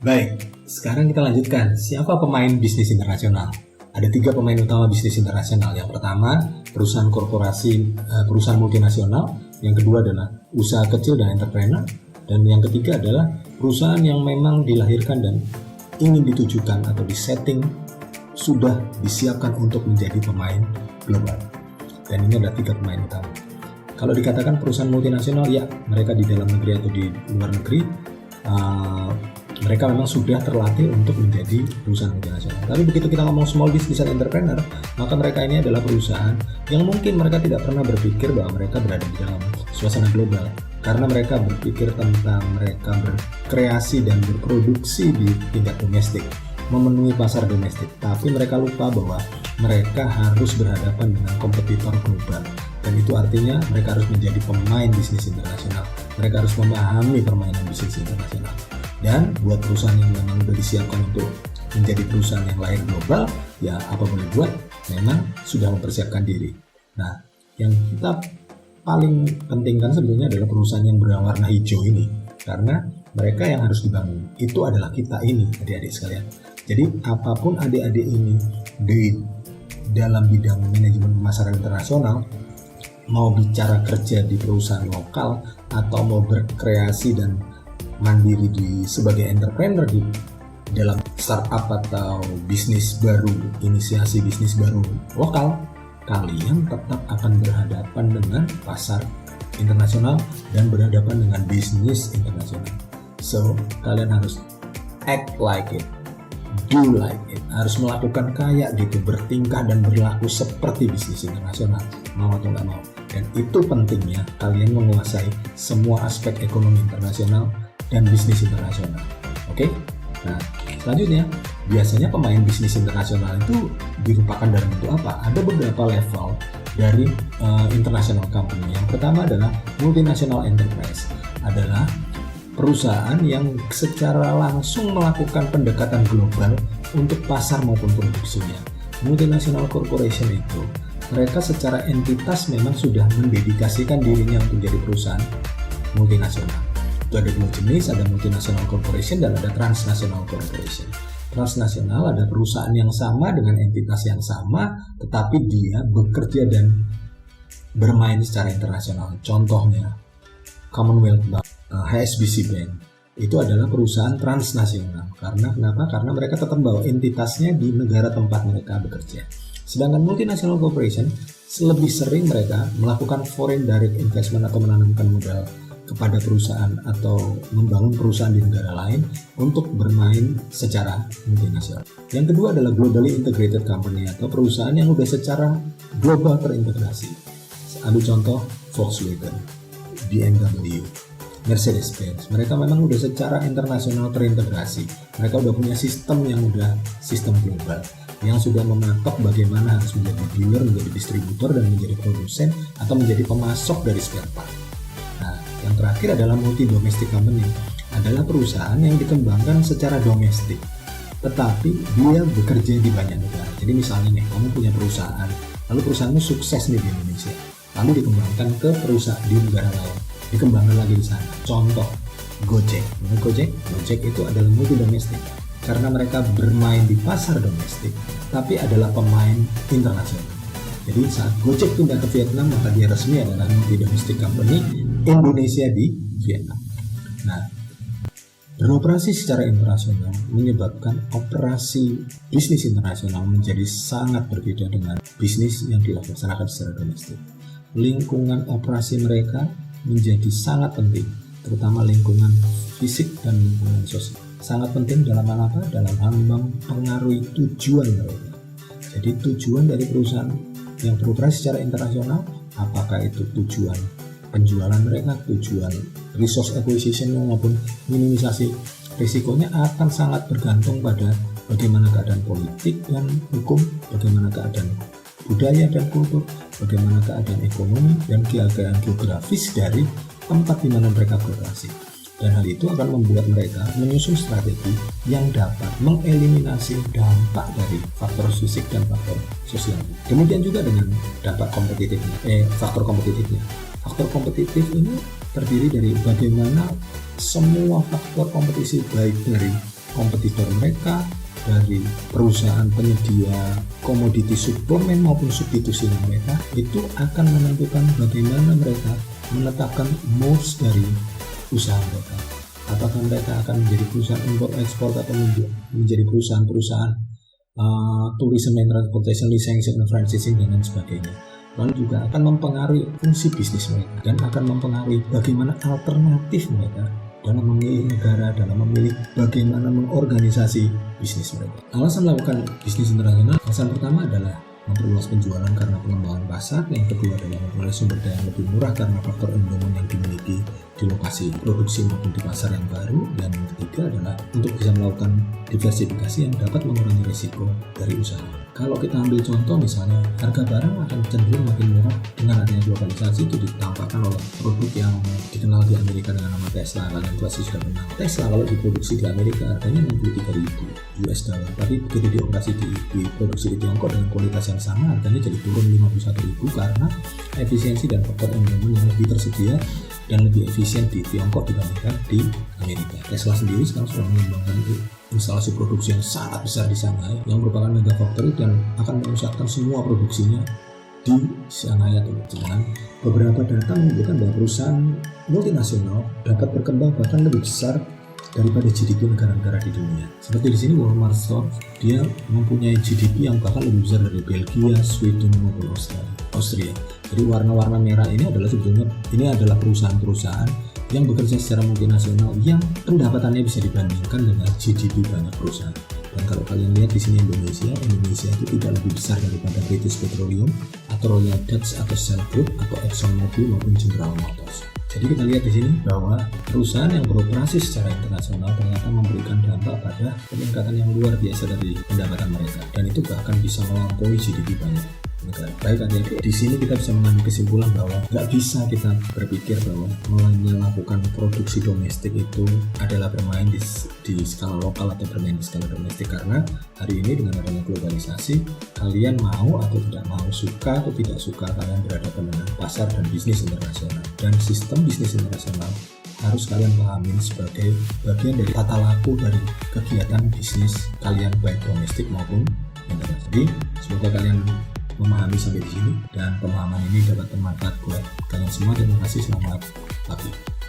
Baik, sekarang kita lanjutkan. Siapa pemain bisnis internasional? Ada 3 pemain utama bisnis internasional. Yang pertama, perusahaan korporasi, perusahaan multinasional. Yang kedua adalah usaha kecil dan entrepreneur. Dan yang ketiga adalah perusahaan yang memang dilahirkan dan ingin ditujukan atau disetting sudah disiapkan untuk menjadi pemain global. Dan ini ada 3 pemain utama. Kalau dikatakan perusahaan multinasional, ya mereka di dalam negeri atau di luar negeri, mereka memang sudah terlatih untuk menjadi perusahaan multinasional. Tapi begitu kita ngomong small business and entrepreneur, maka mereka ini adalah perusahaan yang mungkin mereka tidak pernah berpikir bahwa mereka berada di dalam suasana global. Karena mereka berpikir tentang mereka berkreasi dan berproduksi di tingkat domestik, memenuhi pasar domestik. Tapi mereka lupa bahwa mereka harus berhadapan dengan kompetitor global. Dan itu artinya mereka harus menjadi pemain bisnis internasional. Mereka harus memahami permainan bisnis internasional. Dan buat perusahaan yang memang sudah disiapkan untuk menjadi perusahaan yang lahir global, ya apa boleh buat, memang sudah mempersiapkan diri. Nah, yang kita paling pentingkan sebetulnya adalah perusahaan yang berwarna hijau ini. Karena mereka yang harus dibangun, itu adalah kita ini, adik-adik sekalian. Jadi apapun adik-adik ini di dalam bidang manajemen pemasaran internasional, mau bicara kerja di perusahaan lokal atau mau berkreasi dan mandiri sebagai entrepreneur di dalam startup atau bisnis baru, inisiasi bisnis baru lokal, kalian tetap akan berhadapan dengan pasar internasional dan berhadapan dengan bisnis internasional. So, kalian harus act like it, do like it, harus melakukan kayak gitu, bertingkah dan berlaku seperti bisnis internasional, mau atau nggak mau. Dan itu pentingnya kalian menguasai semua aspek ekonomi internasional dan bisnis internasional. Oke? Nah, selanjutnya, biasanya pemain bisnis internasional itu dirupakan dalam bentuk apa? Ada beberapa level dari international company. Yang pertama adalah multinational enterprise. Adalah perusahaan yang secara langsung melakukan pendekatan global untuk pasar maupun produksinya. Multinational corporation itu mereka secara entitas memang sudah mendedikasikan dirinya untuk menjadi perusahaan multinasional. Itu ada 2 jenis, ada multinational corporation dan ada transnational corporation. Transnasional ada perusahaan yang sama dengan entitas yang sama, tetapi dia bekerja dan bermain secara internasional. Contohnya, Commonwealth Bank, HSBC Bank, itu adalah perusahaan transnasional. Karena kenapa? Karena mereka tetap bawa entitasnya di negara tempat mereka bekerja. Sedangkan multinational corporation lebih sering mereka melakukan foreign direct investment atau menanamkan modal kepada perusahaan atau membangun perusahaan di negara lain untuk bermain secara multinasional. Yang kedua adalah globally integrated company atau perusahaan yang sudah secara global terintegrasi. Ambil contoh Volkswagen, BMW, Mercedes-Benz. Mereka memang sudah secara internasional terintegrasi. Mereka sudah punya sistem yang sudah sistem global, yang sudah mematok bagaimana harus menjadi dealer, menjadi distributor, dan menjadi produsen atau menjadi pemasok dari spare part. Nah, yang terakhir adalah multi-domestic company, adalah perusahaan yang dikembangkan secara domestik, tetapi dia bekerja di banyak negara. Jadi misalnya nih, kamu punya perusahaan, lalu perusahaanmu sukses nih di Indonesia, lalu dikembangkan ke perusahaan di negara lain, dikembangkan lagi di sana. Contoh, Gojek. Gojek itu adalah multi-domestik. Karena mereka bermain di pasar domestik, tapi adalah pemain internasional. Jadi saat Gojek pindah ke Vietnam, maka dia resmi adalah multi-domestic company Indonesia di Vietnam. Nah, beroperasi secara internasional menyebabkan operasi bisnis internasional menjadi sangat berbeda dengan bisnis yang dilaksanakan secara domestik. Lingkungan operasi mereka menjadi sangat penting, terutama lingkungan fisik dan lingkungan sosial. Sangat penting dalam hal apa? Dalam hal mempengaruhi tujuan mereka. Jadi tujuan dari perusahaan yang beroperasi secara internasional, apakah itu tujuan penjualan mereka, tujuan resource acquisition maupun minimisasi risikonya, akan sangat bergantung pada bagaimana keadaan politik dan hukum, bagaimana keadaan budaya dan kultur, bagaimana keadaan ekonomi dan keadaan geografis dari tempat di mana mereka beroperasi. Dan hal itu akan membuat mereka menyusun strategi yang dapat mengeliminasi dampak dari faktor fisik dan faktor sosial. Kemudian juga dengan dampak kompetitifnya, faktor kompetitifnya. Faktor kompetitif ini terdiri dari bagaimana semua faktor kompetisi, baik dari kompetitor mereka, dari perusahaan penyedia komoditi suplemen maupun substitusinya mereka, itu akan menentukan bagaimana mereka menetapkan modes dari usaha mereka. Apakah mereka akan menjadi perusahaan import ekspor atau menjadi perusahaan-perusahaan tourism and transportation, licensing and franchising dan lain sebagainya. Lalu juga akan mempengaruhi fungsi bisnis mereka dan akan mempengaruhi bagaimana alternatif mereka dalam memilih negara, dalam memilih bagaimana mengorganisasi bisnis mereka. Alasan melakukan bisnis internasional, alasan pertama adalah memperluas penjualan karena pengembangan pasar, yang kedua adalah memperoleh sumber daya yang lebih murah karena faktor endowment yang dimiliki di lokasi produksi maupun di pasar yang baru, dan yang ketiga adalah untuk bisa melakukan diversifikasi yang dapat mengurangi risiko dari usaha. Kalau kita ambil contoh misalnya, harga barang akan cenderung makin murah dengan adanya globalisasi. Itu ditampakkan oleh produk yang dikenal di Amerika dengan nama Tesla. Kalian pasti sudah kenal Tesla. Kalau diproduksi di Amerika harganya 63.000 US dollar, tapi begitu dioperasi diproduksi di Tiongkok dengan kualitas yang sama, harganya jadi turun 51.000 karena efisiensi dan faktor endowment yang lebih tersedia dan lebih efisien di Tiongkok dibandingkan di Amerika. Tesla sendiri sekarang sudah mengembangkan instalasi produksi yang sangat besar di Shanghai yang merupakan mega factory dan akan memusatkan semua produksinya di Shanghai atau Jepang. Beberapa data menunjukkan bahwa perusahaan multinasional dapat berkembang bahkan lebih besar daripada GDP negara-negara di dunia. Seperti di sini Walmart Store, dia mempunyai GDP yang bahkan lebih besar dari Belgia, Sweden maupun Austria. Jadi warna-warna merah ini adalah sebetulnya perusahaan-perusahaan yang bekerja secara multinasional yang pendapatannya bisa dibandingkan dengan GDP banyak perusahaan. Dan kalau kalian lihat di sini Indonesia itu tidak lebih besar daripada British Petroleum atau Royal Dutch atau Shell Group atau Exxon Mobil maupun General Motors. Jadi kita lihat di sini bahwa perusahaan yang beroperasi secara internasional ternyata memberikan dampak pada peningkatan yang luar biasa dari pendapatan mereka, dan itu bahkan bisa melampaui GDP banyak negara. Baik, adik-adik, di sini kita bisa mengambil kesimpulan bahwa nggak bisa kita berpikir bahwa melakukan produksi domestik itu adalah bermain di skala lokal atau bermain di skala domestik, karena hari ini dengan adanya globalisasi, kalian mau atau tidak mau, suka atau tidak suka, kalian berhadapan dengan pasar dan bisnis internasional, dan sistem bisnis internasional harus kalian pahami sebagai bagian dari tata laku dari kegiatan bisnis kalian baik domestik maupun internasional. Jadi semoga kalian memahami sampai di sini dan pemahaman ini dapat bermanfaat buat kalian semua. Terima kasih, selamat pagi.